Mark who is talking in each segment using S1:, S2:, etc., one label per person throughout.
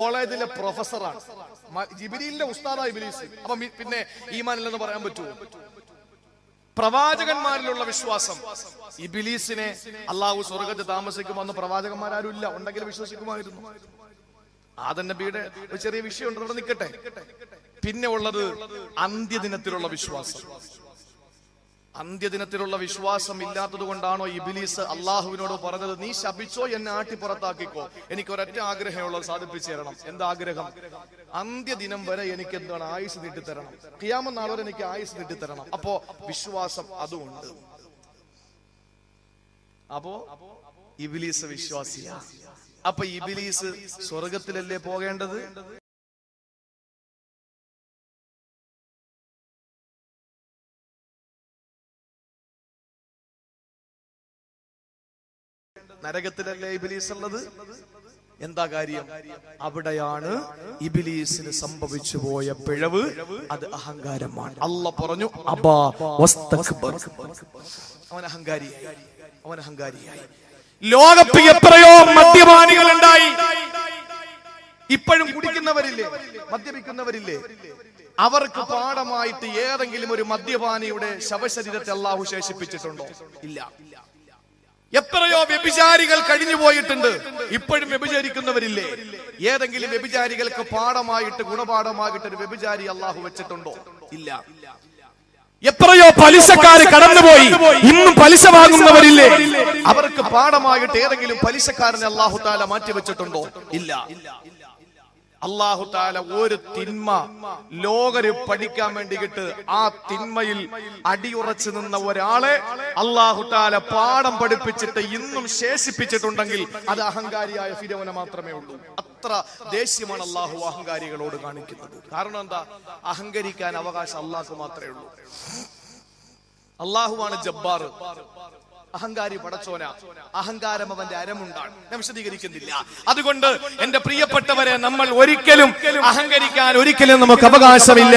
S1: കോളേജിലെ പ്രൊഫസറാണ്, ജിബ്രീലിന്റെ ഉസ്താദായ ഇബ്ലീസ്. അപ്പൊ പിന്നെ ഈമാനില്ലെന്ന് പറയാൻ പറ്റുമോ? പ്രവാചകന്മാരിലുള്ള വിശ്വാസം. ഇബ്ലീസിനെ അള്ളാഹു സ്വർഗത്ത് താമസിക്കുമെന്ന് പ്രവാചകന്മാരും ഇല്ല, ഉണ്ടെങ്കിൽ വിശ്വസിക്കുമായിരുന്നു. ആദം നബിയുടെ ഒരു ചെറിയ വിഷയം ഉണ്ട്, അവിടെ നിൽക്കട്ടെ. പിന്നെ ഉള്ളത് അന്ത്യദിനത്തിലുള്ള വിശ്വാസം. അന്ത്യദിനത്തിലുള്ള വിശ്വാസം ഇല്ലാത്തത് കൊണ്ടാണോ ഇബ്ലീസ് അള്ളാഹുവിനോട് പറഞ്ഞത്, നീ ശപിച്ചോ, എന്നെ ആട്ടി പുറത്താക്കിക്കോ, എനിക്ക് ഒരൊറ്റ ആഗ്രഹമുള്ളത് സാധിപ്പിച്ചു തരണം. എന്താ ആഗ്രഹം? അന്ത്യദിനം വരെ എനിക്ക് എന്താണ് ആയുസ് നീട്ടിത്തരണം, ഖിയാമത്ത് നാൾ വരെ എനിക്ക് ആയുസ് നീട്ടിത്തരണം. അപ്പോ വിശ്വാസം അതുകൊണ്ട്. അപ്പോ ഇബ്ലീസ് വിശ്വാസിയാ. അപ്പൊ ഇബ്ലീസ് സ്വർഗത്തിലല്ലേ പോകേണ്ടത്? നരകത്തിലല്ലേ ഇബ്ലീസ് ഉള്ളത്? എന്താ കാര്യം? അവിടെയാണ് ഇബ്ലീസിന് സംഭവിച്ചു പോയ പിഴവ്. അത് അഹങ്കാരമാണ്. അല്ലാഹ് പറഞ്ഞു, അബാ വസ്തക്ബർ. അവൻ അഹങ്കാരിയായി. ലോകത്ത് എത്രയോ മദ്യപാനികൾ ഉണ്ടായി. ഇപ്പോഴും കുടിക്കുന്നവരില്ലേ, മദ്യപിക്കുന്നവരില്ലേ? അവർക്ക് പാഠമായിട്ട് ഏതെങ്കിലും ഒരു മദ്യപാനിയുടെ ശവശരീരത്തെ അല്ലാഹു ശേഷിപ്പിച്ചിട്ടുണ്ടോ? ഇല്ല. എത്രയോ വ്യഭിചാരികൾ കഴിഞ്ഞു പോയിട്ടുണ്ട്, ഇപ്പോഴും വ്യഭിചരിക്കുന്നവരില്ലേ? ഏതെങ്കിലും വ്യഭിചാരികൾക്ക് പാഠമായിട്ട്, ഗുണപാഠമായിട്ട് ഒരു വ്യഭിചാരി അല്ലാഹു വെച്ചിട്ടുണ്ടോ? ഇല്ല. എത്രയോ പലിശക്കാര് കടന്നുപോയി, ഇന്നും പലിശ വാങ്ങുന്നവരില്ലേ? അവർക്ക് പാഠമായിട്ട് ഏതെങ്കിലും പലിശക്കാരനെ അല്ലാഹു തആല മാറ്റി വെച്ചിട്ടുണ്ടോ? ഇല്ല. അല്ലാഹു തആല ഒരു തിന്മ ലോകര് പഠിക്കാൻ വേണ്ടിയിട്ട് ആ തിന്മയിൽ അടിയുറച്ചു നിന്ന ഒരാളെ അല്ലാഹു തആല പാഠം പഠിപ്പിച്ചിട്ട് ഇന്നും ശേഷിപ്പിച്ചിട്ടുണ്ടെങ്കിൽ അത് അഹങ്കാരിയായ ഫിർഔന മാത്രമേ ഉള്ളൂ. അത്ര ദേഷ്യമാണ് അല്ലാഹു അഹങ്കാരികളോട് കാണിക്കുന്നത്. കാരണം എന്താ? അഹങ്കരിക്കാൻ അവകാശം അല്ലാഹു മാത്രമേ ഉള്ളൂ. അല്ലാഹുവാണ് ജബ്ബാർ, അഹങ്കാരി പടച്ചോന. അഹങ്കാരം അവന്റെ അരമുണ്ടാണ്. ഞാൻ വിശദീകരിക്കുന്നില്ല. അതുകൊണ്ട് എന്റെ പ്രിയപ്പെട്ടവരെ, നമ്മൾ ഒരിക്കലും അഹങ്കരിക്കാൻ നമുക്ക് അവകാശമില്ല.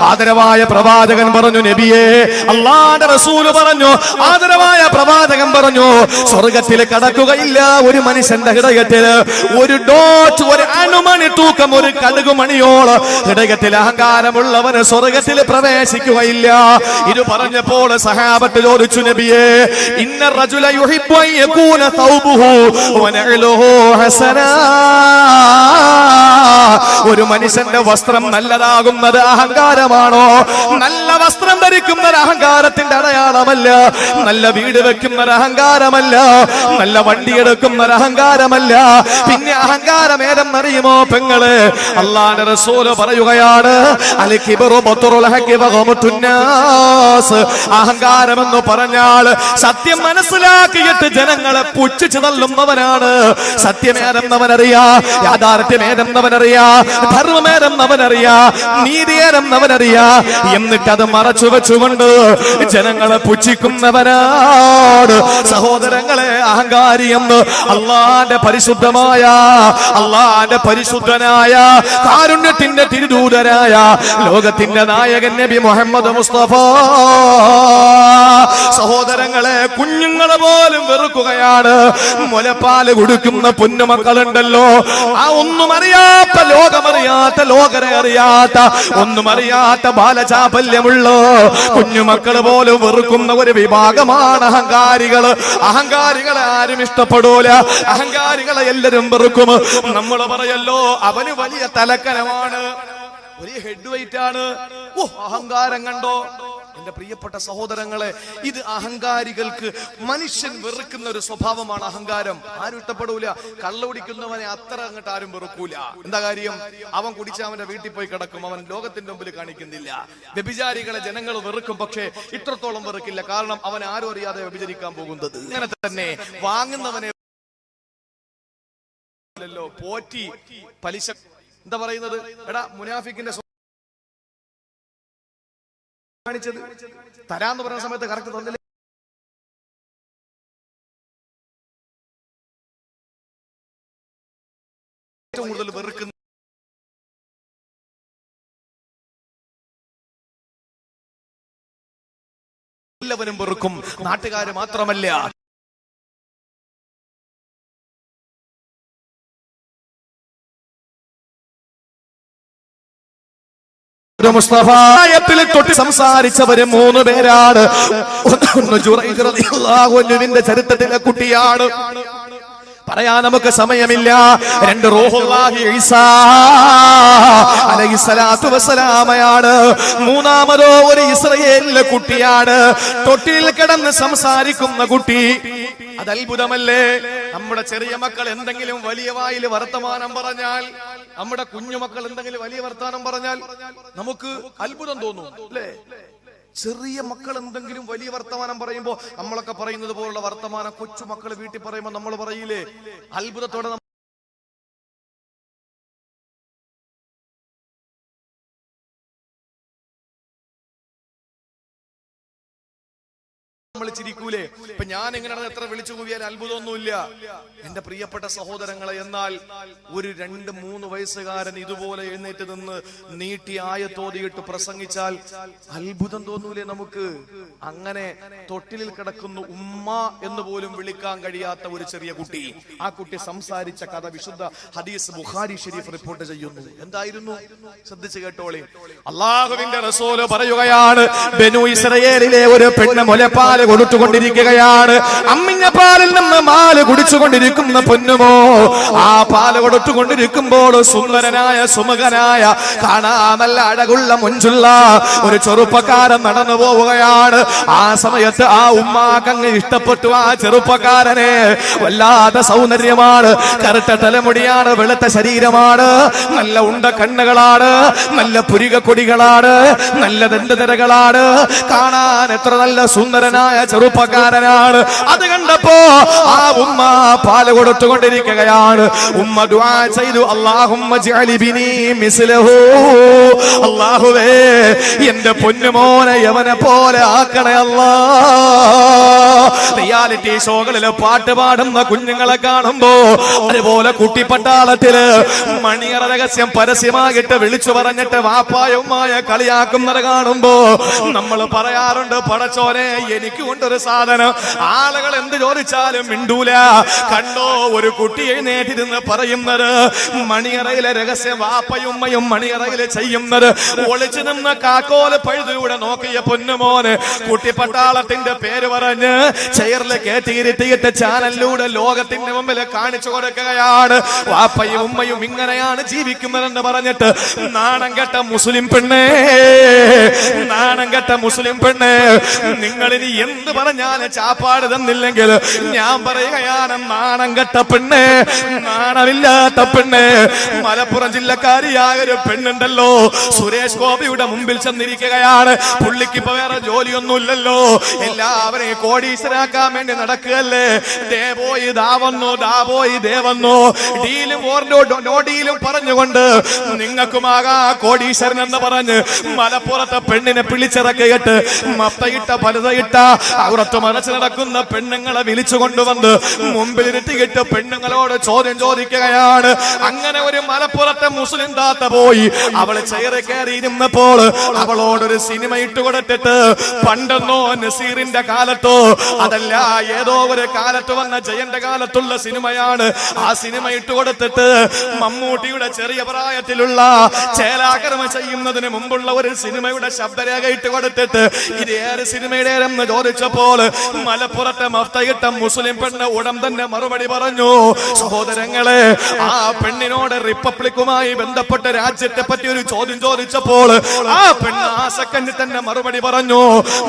S1: ആദരവായ പ്രവാചകൻ പറഞ്ഞു, നബിയേ, അല്ലാഹുവിന്റെ റസൂല് പറഞ്ഞു, ആദരവായ പ്രവാചകൻ പറഞ്ഞു, സ്വർഗത്തിൽ കടക്കുകയില്ല ഒരു മനുഷ്യന്റെ ഹൃദയത്തില് ഒരു ഡോട്ട്, ഒരു അണുമണി തൂക്കം, ഒരു കടുകുമണിയോളം ഹൃദയത്തിൽ അഹങ്കാരമുള്ളവന് സ്വർഗത്തിൽ പ്രവേശിക്കുകയില്ല. ഇത് പറഞ്ഞപ്പോൾ സഹാബത്ത് ചോദിച്ചു, നബിയേ, الرجل يحب أن يكون ثوبه ونعله حسنا. ഒരു മനുഷ്യന്റെ വസ്ത്രം നല്ലതാകുന്നത് അഹങ്കാരമാണോ? നല്ല വസ്ത്രം ധരിക്കുന്നത് അഹങ്കാരത്തിന്റെ അടയാളമല്ല. നല്ല വീട് വെക്കുന്നത് അഹങ്കാരമല്ല. നല്ല വണ്ടി എടുക്കുന്നത് അഹങ്കാരമല്ല. പിന്നെ അഹങ്കാരം ഏതെന്നറിയുമോ പെങ്ങള്? അല്ലാഹുവിന്റെ റസൂല് പറയുകയാണ്, അൽ കിബ്റു ബത്റുൽ ഹഖി വഗമതുൻ നാസ്. അഹങ്കാരം എന്ന് പറഞ്ഞാൽ സത്യം മനസ്സിലാക്കിയിട്ട് ജനങ്ങളെ പുച്ഛിച്ചു തള്ളുന്നവനാണ്. സത്യമേതെന്നവനറിയാ, യാഥാർത്ഥ്യമേതെന്നവനറിയാ, ധർമ്മമേതെന്നവനറിയാ, നീതിയേതെന്നവനറിയാ, എന്നിട്ട് അത് മറച്ചു വെച്ചുകൊണ്ട് ജനങ്ങളെ പുച്ഛിക്കുന്നവനാണ്. സഹോദരങ്ങളെ, അഹങ്കാരി എന്ന് അല്ലാഹുവിന്റെ പരിശുദ്ധനായ കാരുണ്യത്തിന്റെ തിരുദൂതനായ ലോകത്തിന്റെ നായകൻ നബി മുഹമ്മദ് മുസ്തഫ സഹോദരങ്ങളെ, കുഞ്ഞുങ്ങളെ പോലും വെറുക്കുകയാണ്. മുലപ്പാല് കൊടുക്കുന്ന പൊന്നുമക്കളുണ്ടല്ലോ, ആ ഒന്നും അറിയാത്ത, ലോകമറിയാത്ത, ലോകരെ അറിയാത്ത, ഒന്നും അറിയാത്ത ബാലചാപല്യമുള്ള കുഞ്ഞുമക്കള് പോലും വെറുക്കുന്ന ഒരു വിഭാഗമാണ് അഹങ്കാരികള്. അഹങ്കാരികളെ ആരും ഇഷ്ടപ്പെടൂല. അഹങ്കാരികളെ എല്ലാരും വെറുക്കും. നമ്മൾ പറയല്ലോ, അവന് വലിയ തലക്കനമാണ്, വലിയ ഹെഡ് വെയിറ്റ് ആണ്. അഹങ്കാരം കണ്ടോ? എന്റെ പ്രിയപ്പെട്ട സഹോദരങ്ങളെ, ഇത് അഹങ്കാരികൾക്ക് മനുഷ്യൻ വെറുക്കുന്ന ഒരു സ്വഭാവമാണ് അഹങ്കാരം. ആരും ഇഷ്ടപ്പെടൂല. കള്ള കുടിക്കുന്നവനെ അത്ര അങ്ങോട്ട് ആരും വെറുക്കൂല. എന്താ കാര്യം? അവൻ കുടിച്ച് അവന്റെ വീട്ടിൽ പോയി കിടക്കും, അവൻ ലോകത്തിന്റെ മുമ്പിൽ കാണിക്കുന്നില്ല. വ്യഭിചാരികളെ ജനങ്ങൾ വെറുക്കും, പക്ഷേ ഇത്രത്തോളം വെറുക്കില്ല. കാരണം അവൻ ആരും അറിയാതെ വ്യഭിചരിക്കാൻ പോകുന്നത്. അങ്ങനെ തന്നെ വാങ്ങുന്നവനെ പോറ്റി പലിശ, എന്താ പറയുന്നത്, എടാ മുനാഫിക്കിന്റെ കാണിച്ചത് തരാന്ന് പറയുന്ന സമയത്ത് കറക്റ്റ് തന്നില്ല. ഏറ്റവും കൂടുതൽ വെറുക്കുന്ന എല്ലാവരും വെറുക്കും. നാട്ടുകാര് മാത്രമല്ല. മുസ്തഫായത്തിൽ തൊട്ട് സംസാരിച്ചവര് 3 പേരാണ്. ഒന്ന് ജുറൈജ് റളിയല്ലാഹു അൻഹുവിന്റെ ചരിത്രത്തിലെ കുട്ടിയാണ്, പറയാൻ നമുക്ക് സമയമില്ല. 2 റൂഹുല്ലാഹി ഈസാ അലൈഹിസ്സലാത്തു വസ്സലാമയാണ്. 3-മതോ ഒരു ഇസ്രായേലിലെ കുട്ടിയാണ്, തൊട്ടിൽ കിടന്ന് സംസാരിക്കുന്ന കുട്ടി. അത് അത്ഭുതമല്ലേ? നമ്മുടെ ചെറിയ മക്കൾ എന്തെങ്കിലും വലിയ വായിൽ വർത്തമാനം പറഞ്ഞാൽ, നമ്മുടെ കുഞ്ഞുമക്കൾ എന്തെങ്കിലും വലിയ വർത്തമാനം പറഞ്ഞാൽ നമുക്ക് അത്ഭുതം തോന്നും അല്ലേ? ചെറിയ മക്കൾ എന്തെങ്കിലും വലിയ വർത്തമാനം പറയുമ്പോ നമ്മളൊക്കെ പറയുന്നത് പോലുള്ള വർത്തമാനം കൊച്ചുമക്കൾ വീട്ടിൽ പറയുമ്പോ നമ്മൾ പറയില്ലേ? അത്ഭുതത്തോടെ നമ്മൾ ചിരിക്കൂലേ? ഇപ്പൊ ഞാൻ എങ്ങനെയാണ് എത്ര വിളിച്ചു കൂവിയാൽ അത്ഭുതമൊന്നുമില്ല എന്റെ പ്രിയപ്പെട്ട സഹോദരങ്ങളെ. എന്നാൽ ഒരു 2-3 വയസ്സുകാരൻ ഇതുപോലെ എഴുന്നേറ്റ് നിന്ന് നീട്ടി ആയത്തോതിയിട്ട് പ്രസംഗിച്ചാൽ അത്ഭുതം തോന്നൂലേ നമുക്ക്? അങ്ങനെ തൊട്ടിലിൽ കിടക്കുന്നു ഉമ്മ എന്ന് പോലും വിളിക്കാൻ കഴിയാത്ത ഒരു ചെറിയ കുട്ടി, ആ കുട്ടി സംസാരിച്ച കഥ വിശുദ്ധ ഹദീസ് ബുഖാരി ഷരീഫ് റിപ്പോർട്ട് ചെയ്യുന്നു. എന്തായിരുന്നു? ശ്രദ്ധിച്ചു കേട്ടോളി. അല്ലാഹുവിന്റെ റസൂൽ പറയുകയാണ്, ബനു ഇസ്രായേലിലെ ഒരു പെണ്ണ് മുലപ്പാൽ കൊടുത്തുകൊണ്ടിരിക്കുകയാണ്. അമ്മിഞ്ഞ പാലിൽ നിന്ന് പാല് കുടിച്ചുകൊണ്ടിരിക്കുന്ന പൊന്നുമോ, ആ പാല് കൊടുത്തുകൊണ്ടിരിക്കുമ്പോൾ സുന്ദരനായ സുമുഖനായ കാണാൻ നല്ല അഴകുള്ള മുഞ്ചുള്ള ഒരു ചെറുപ്പക്കാരൻ നടന്നു പോവുകയാണ്. ആ സമയത്ത് ആ ഉമ്മാക്കങ്ങ് ഇഷ്ടപ്പെട്ടു ആ ചെറുപ്പക്കാരനെ. വല്ലാത്ത സൗന്ദര്യമാണ്, കറുത്ത തലമുടിയാണ്, വെളുത്ത ശരീരമാണ്, നല്ല ഉണ്ട കണ്ണുകളാണ്, നല്ല പുരിക കൊടികളാണ്, നല്ല ദന്തനിരകളാണ്, കാണാൻ എത്ര നല്ല സുന്ദരനായ ചെറുപ്പക്കാരനാണ്. അത് കണ്ടപ്പോ ആ ഉമ്മ പാല് കൊടുത്തുകൊണ്ടിരിക്കുകയാണ്. ഉമ്മ ദുആ ചെയ്തു, അല്ലാഹുമ്മ ജഅലി ബിനി മിസ്ലഹു, അല്ലാഹുവേ എന്റെ പൊന്നുമോനെ യവനെ പോലെ ആക്കണേ അല്ലാ. റിയാലിറ്റി ഷോകളില് പാട്ട് പാടുന്ന കുഞ്ഞുങ്ങളെ കാണുമ്പോ, അതുപോലെ കുട്ടിപ്പട്ടാളത്തില് മണിയറ രഹസ്യം പരസ്യമായിട്ട് വിളിച്ചു പറഞ്ഞിട്ട് വാപ്പായുമായ കളിയാക്കുന്നത് കാണുമ്പോ നമ്മൾ പറയാറുണ്ട്, പടച്ചോനെ എനിക്ക് കൊണ്ടൊരു സാധനം. ആളുകൾ എന്ത് ചോദിച്ചാലും മിണ്ടൂല. കണ്ടോ ഒരു കുട്ടി എഴുന്നേറ്റിരുന്ന് പറയുന്നത്, മണിയറയിലെ രഹസ്യം വാപ്പയുമ്മയും മണിയറയില് ചെയ്യുന്നത്. ഒളിച്ചു നിന്ന് കാക്കോല് പഴുതിലൂടെ നോക്കിയ പൊന്നുമോന് കുട്ടിപ്പട്ടാളത്തിന്റെ പേര് പറഞ്ഞ് ചെയറിൽ കയറ്റിയിരുത്തിയിട്ട് ചാനലിലൂടെ ലോകത്തിന്റെ മുമ്പിൽ കാണിച്ചു കൊടുക്കുകയാണ്. വാപ്പയും ഉമ്മയും ഇങ്ങനെയാണ് ജീവിക്കുന്നതെന്ന് പറഞ്ഞിട്ട് നാണം കെട്ട മുസ്ലിം പെണ്ണേ, നാണം കെട്ട മുസ്ലിം പെണ്ണേ, നിങ്ങളിനി എന്ത് പറഞ്ഞാല് ചാപ്പാട് തന്നില്ലെങ്കിൽ ഞാൻ പറയുകയാണ്, നാണം കെട്ട പെണ്ണേ, നാണമില്ലാത്ത പെണ്ണേ. മലപ്പുറം ജില്ലക്കാരിയായ ഒരു പെണ്ണുണ്ടല്ലോ, സുരേഷ് ഗോപിയുടെ മുമ്പിൽ ചെന്നിരിക്കുകയാണ്. പുള്ളിക്ക് ഇപ്പൊ വേറെ ജോലിയൊന്നുമില്ലല്ലോ, എല്ലാവരെയും കോടീശ്വരാക്കാൻ വേണ്ടി നടക്കുകയല്ലേ. ദേ പോയി ദാ വന്നു, ദാ പോയി ദേ വന്നു, ഡീലും നോ ഡീലും പറഞ്ഞുകൊണ്ട് നിങ്ങൾക്കുമാകാ കോടീശ്വരൻ എന്ന് പറഞ്ഞ് മലപ്പുറത്തെ പെണ്ണിനെ പിടിച്ചിറക്കിയിട്ട് മത്തയിട്ട പലതയിട്ട അവരത്ത് മറച്ചു നടക്കുന്ന പെണ്ണുങ്ങളെ വിളിച്ചു കൊണ്ടുവന്ന് മുമ്പിലിരുത്തിയിട്ട് പെണ്ണുങ്ങളോട് ചോദ്യം ചോദിക്കുകയാണ്. അങ്ങനെ ഒരു മലപ്പുറത്തെ മുസ്ലിം താത്ത പോയി അവള് ചെയറ് കയറി ഇരുന്നപ്പോൾ അവളോടൊരു സിനിമ ഇട്ട് കൊടുത്തിട്ട്, പണ്ടെന്നോ നസീറിന്റെ കാലത്തോ അതല്ല ഏതോ ഒരു കാലത്ത് വന്ന ജയന്റെ കാലത്തുള്ള സിനിമയാണ്, ആ സിനിമ ഇട്ട് കൊടുത്തിട്ട് മമ്മൂട്ടിയുടെ ചെറിയ പ്രായത്തിലുള്ള ചേലാകർമ്മ ചെയ്യുന്നതിന് മുമ്പുള്ള ഒരു സിനിമയുടെ ശബ്ദരേഖ ഇട്ട് കൊടുത്തിട്ട് ഇത് ഏറെ സിനിമയുടെ എന്ന് ചോദിച്ചപ്പോൾ മലപ്പുറത്തെ മഫ്തയിട്ട മുസ്ലിം പെണ്ണ് ഉടൻ തന്നെ മറുപടി പറഞ്ഞു. സഹോദരങ്ങളെ, ആ പെണ്ണിനോട് റിപ്പബ്ലിക്കുമായി ബന്ധപ്പെട്ട രാജ്യത്തെ പറ്റി ഒരു ചോദ്യം ചോദിച്ചപ്പോൾ ആ പെണ്ണ് ആ സെക്കൻഡിൽ തന്നെ മറുപടി പറഞ്ഞു.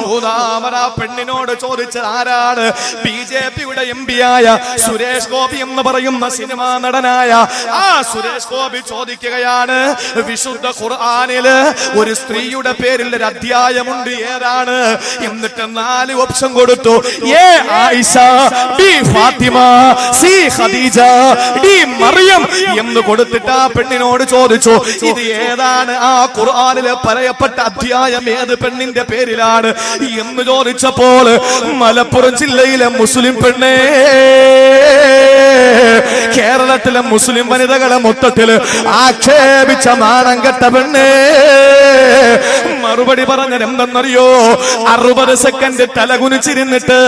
S1: മൂന്നാമത് ആ പെണ്ണിനോട് ചോദിച്ചത് ആരാണ്? ബിജെപിയുടെ MP ആയ സുരേഷ് ഗോപി എന്ന് പറയുന്ന സിനിമാ നടനായ ആ സുരേഷ് ഗോപി ചോദിക്കുകയാണ്, വിശുദ്ധ ഖുർആനില് ഒരു സ്ത്രീയുടെ പേരിൽ ഒരു അധ്യായമുണ്ട്, ഏതാണ്? എന്നിട്ട് 4 ഓപ്ഷൻ കൊടുത്തു. A Ayesha, B Fathima, C Khadija, D Mariam എന്ന് കൊടുത്തിട്ട് ആ പെണ്ണിനോട് ചോദിച്ചു, ഇത് ഏതാണ്? ആ ഖുർആനില് പറയപ്പെട്ട അധ്യായം ഏത് പെണ്ണിന്റെ പേരിലാണ് എന്ന് ചോദിച്ചപ്പോൾ മലപ്പുറം ജില്ലയിലെ മുസ്ലിം പെണ്ണേ, കേരളത്തിലെ മുസ്ലിം വനിതകളെ മൊത്തത്തിൽ ആക്ഷേപിച്ച നാണം കെട്ട പെണ്ണേ, മറുപടി പറഞ്ഞത് എന്തെന്നറിയോ? 60 സെക്കൻഡ് തലകുനിച്ചിരുന്നിട്ട്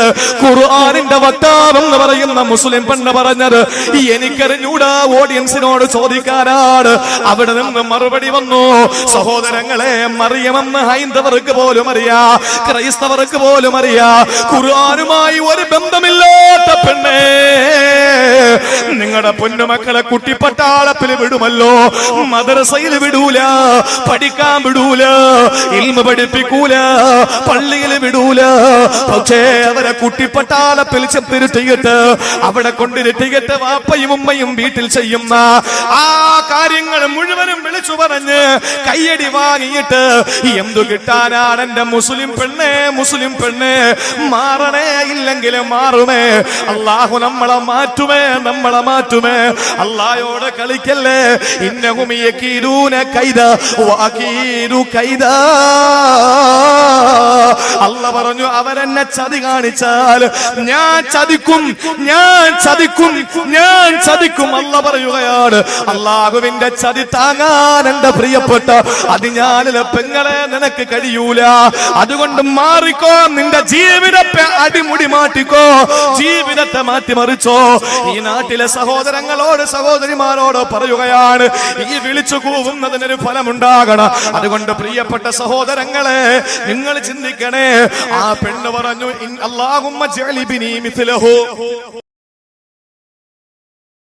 S1: ഖുർആനിന്റെ വക്താവെന്ന് പറയുന്ന മുസ്ലിം പെണ്ണ് പറഞ്ഞത് എനിക്കറിഞ്ഞൂടാ, ഓഡിയൻസിനോട് ചോദിക്കാനാണ്. അവിടെ നിന്ന് മറുപടി വന്നു. സഹോദരങ്ങളെ, മറിയമെന്ന് ഹൈന്ദവർക്ക് പോലും അറിയാ, ക്രൈസ്തവർക്ക് പോലും അറിയാ, ഖുർആനുമായി ഒരു ബന്ധമില്ലാത്ത പെണ്ണേ, നിങ്ങളുടെ പൊന്നുമക്കളെ കുട്ടിപ്പട്ടാളത്തിൽ വിടുമല്ലോ, മദ്രസയിൽ വിടൂല, പഠിക്കാൻ വിടൂല, ഇൽമു പഠിപ്പിക്കൂല, പള്ളിയിൽ വിടൂല, പക്ഷേ അവരെ കുട്ടിപ്പട്ടാളത്തിൽ ചെത്തിരുട്ടിയിട്ട് അവിടെ കൊണ്ടിരുട്ടിയിട്ട് വാപ്പയും ഉമ്മയും വീട്ടിൽ ചെയ്യുന്ന ആ കാര്യങ്ങൾ മുഴുവനും വിളിച്ചു പറഞ്ഞ് കയ്യടി വാങ്ങിയിട്ട് എന്തു കിട്ടാനാണ് എന്റെ മുസ്ലിം പെണ്ണേ, മുസ്ലിം പെണ്ണേ, മാറണേ, ഇല്ലെങ്കിൽ മാറുമേ. അല്ലാഹു നമ്മളെ മാറ്റുമേ, നമ്മളെ മാറ്റുമേ. അല്ലാഹയോട് കളിക്കല്ലേ. ഇന്നഹും യകീദൂന കൈദ വഅകീദു കൈദ. അല്ലാഹ് പറഞ്ഞു, അവരെന്നെ ചതി കാണിച്ചാൽ ഞാൻ ചതിക്കും, ഞാൻ ചതിക്കും, ഞാൻ ചതിക്കും. അല്ലാഹ് പറയുകയാണ്, അല്ലാഹുവിന്റെ ചതി താങ്ങാൻ എന്റെ പ്രിയപ്പെട്ട അതിനാലിലെ പെങ്ങളെ നിനക്ക് കഴിയൂല. അതുകൊണ്ട് മാറിക്കോ, നിന്റെ ജീവിതത്തെ അടിമുടി മാറ്റിക്കോ, ജീവിതത്തെ മാറ്റിമറിച്ചോ. ഈ നാട്ടിലെ സഹോദരങ്ങളോട് സഹോദരിമാരോട് പറയുകയാണ്, ഈ വിളിച്ചു കൂവുന്നതിനൊരു ഫലമുണ്ടാകണം. അതുകൊണ്ട് പ്രിയപ്പെട്ട സഹോദരങ്ങളെ, നിങ്ങൾ ചിന്തിക്കണേ. ആ പെണ്ണ് പറഞ്ഞു, അല്ലാഹുമ്മ ജഅലി ബിനി മിസ്ലഹു.